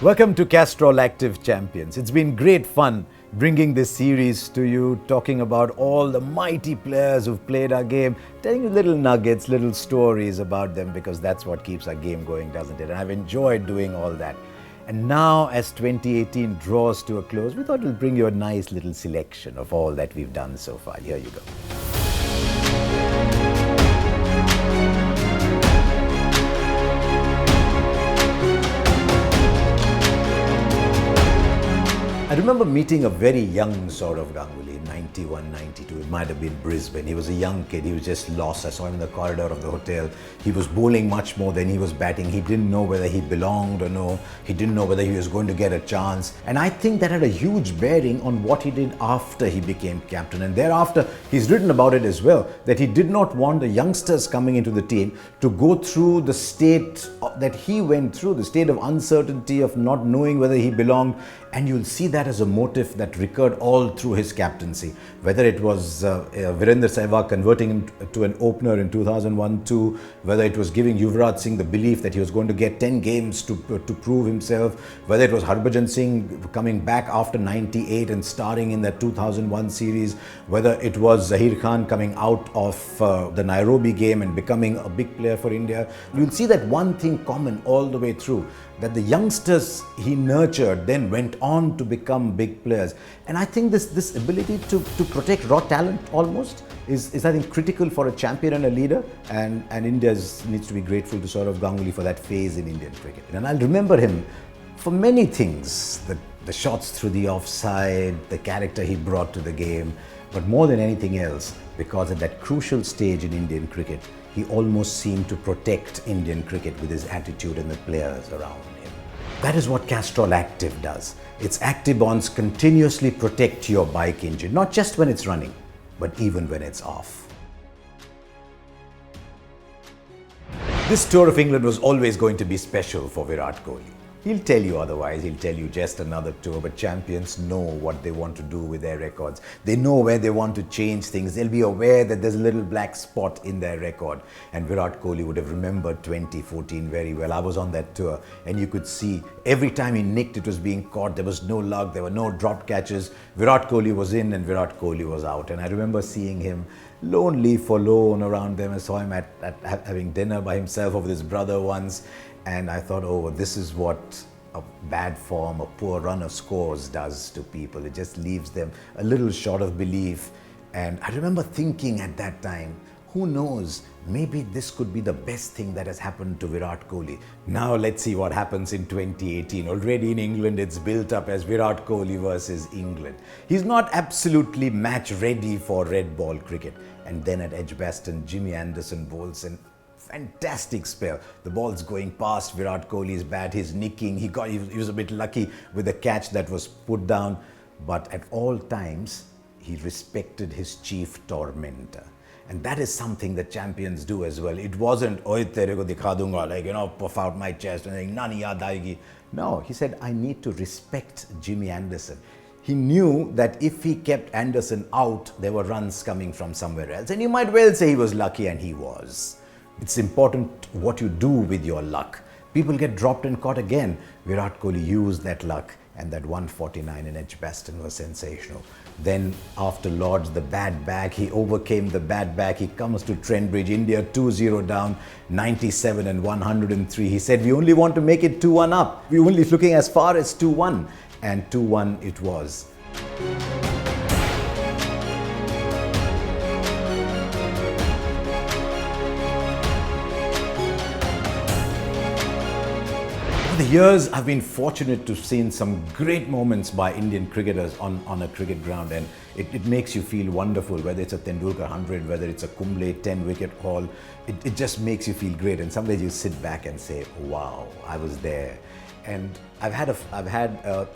Welcome to Castrol Active Champions. It's been great fun bringing this series to you, talking about all the mighty players who've played our game, telling you little nuggets, little stories about them, because that's what keeps our game going, doesn't it? And I've enjoyed doing all that. And now, as 2018 draws to a close, we thought we'll bring you a nice little selection of all that we've done so far. Here you go. I remember meeting a very young Sourav Ganguly, 91, 92. It might have been Brisbane. He was a young kid. He was just lost. I saw him in the corridor of the hotel. He was bowling much more than he was batting. He didn't know whether he belonged or no. He didn't know whether he was going to get a chance. And I think that had a huge bearing on what he did after he became captain. And thereafter, he's written about it as well, that he did not want the youngsters coming into the team to go through the state that he went through, the state of uncertainty, of not knowing whether he belonged. And you'll see that as a motive that recurred all through his captaincy. Whether it was Virender Sehwag converting him to an opener in 2001-2, whether it was giving Yuvraj Singh the belief that he was going to get 10 games to prove himself, whether it was Harbhajan Singh coming back after 98 and starring in that 2001 series, whether it was Zahir Khan coming out of the Nairobi game and becoming a big player for India. You'll see that one thing common all the way through, that the youngsters he nurtured then went on to become big players. And I think this ability to protect raw talent almost is I think critical for a champion and a leader, and India needs to be grateful to Sourav Ganguly for that phase in Indian cricket. And I'll remember him for many things, the shots through the offside, the character he brought to the game, but more than anything else, because at that crucial stage in Indian cricket, he almost seemed to protect Indian cricket with his attitude and the players around him. That is what Castrol Active does. Its Active Bonds continuously protect your bike engine, not just when it's running, but even when it's off. This tour of England was always going to be special for Virat Kohli. He'll tell you otherwise, he'll tell you just another tour, but champions know what they want to do with their records. They know where they want to change things. They'll be aware that there's a little black spot in their record. And Virat Kohli would have remembered 2014 very well. I was on that tour and you could see every time he nicked, it was being caught. There was no luck, there were no dropped catches. Virat Kohli was in and Virat Kohli was out. And I remember seeing him lonely, forlorn around them. I saw him at having dinner by himself with his brother once. And I thought, oh, this is what a bad form, a poor run of scores does to people. It just leaves them a little short of belief. And I remember thinking at that time, who knows, maybe this could be the best thing that has happened to Virat Kohli. Now let's see what happens in 2018. Already in England, it's built up as Virat Kohli versus England. He's not absolutely match ready for red ball cricket. And then at Edgbaston, Jimmy Anderson bowls an fantastic spell. The ball's going past Virat Kohli's bat, he's nicking, he was a bit lucky with the catch that was put down, but at all times he respected his chief tormentor. And that is something that champions do as well. It wasn't, "Oi tere ko dikha dunga," like, puff out my chest and saying, "Nani yaad aayegi." No, he said, I need to respect Jimmy Anderson. He knew that if he kept Anderson out, there were runs coming from somewhere else. And you might well say he was lucky, and he was. It's important what you do with your luck. People get dropped and caught again. Virat Kohli used that luck, and that 149 in Edgbaston was sensational. Then after Lord's, the bad back, he overcame the bad back. He comes to Trent Bridge, India 2-0 down, 97 and 103. He said, we only want to make it 2-1 up. We're only looking as far as 2-1, and 2-1 it was. Over the years, I've been fortunate to see some great moments by Indian cricketers on a cricket ground, and it makes you feel wonderful, whether it's a Tendulkar 100, whether it's a Kumble 10-wicket haul. It just makes you feel great, and some days you sit back and say, wow, I was there. And I've had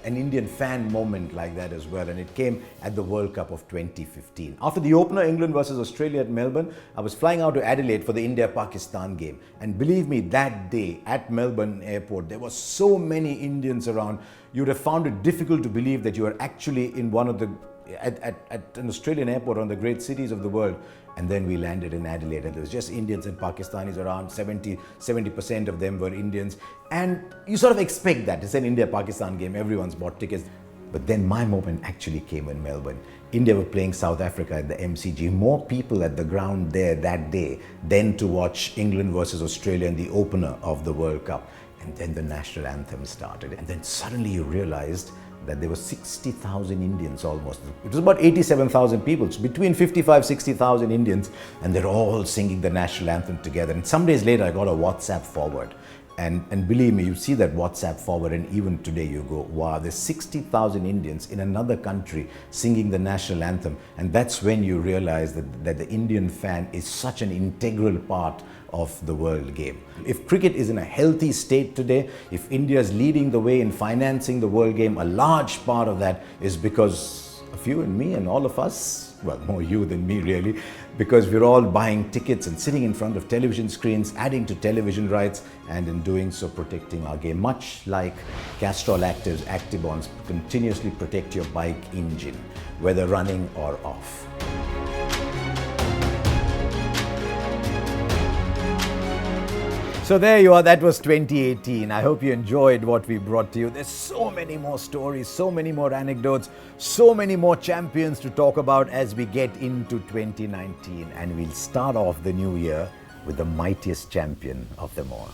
an Indian fan moment like that as well, and it came at the World Cup of 2015. After the opener, England versus Australia at Melbourne, I was flying out to Adelaide for the India-Pakistan game. And believe me, that day at Melbourne Airport, there were so many Indians around, you'd have found it difficult to believe that you were actually in one of the at an Australian airport, on the great cities of the world. And then we landed in Adelaide, and there was just Indians and Pakistanis around. 70% of them were Indians. And you sort of expect that. It's an India-Pakistan game. Everyone's bought tickets. But then my moment actually came in Melbourne. India were playing South Africa at the MCG. More people at the ground there that day than to watch England versus Australia in the opener of the World Cup. And then the national anthem started. And then suddenly you realized that there were 60,000 Indians almost. It was about 87,000 people, so between 55, 60,000 Indians, and they're all singing the national anthem together. And some days later, I got a WhatsApp forward. And believe me, you see that WhatsApp forward, and even today you go, wow, there's 60,000 Indians in another country singing the national anthem. And that's when you realize that the Indian fan is such an integral part of the world game. If cricket is in a healthy state today, if India is leading the way in financing the world game, a large part of that is because of you and me and all of us, well, more you than me really, because we're all buying tickets and sitting in front of television screens, adding to television rights, and in doing so protecting our game. Much like Castrol Active's Actibonds continuously protect your bike engine, whether running or off. So there you are, that was 2018. I hope you enjoyed what we brought to you. There's so many more stories, so many more anecdotes, so many more champions to talk about as we get into 2019. And we'll start off the new year with the mightiest champion of them all.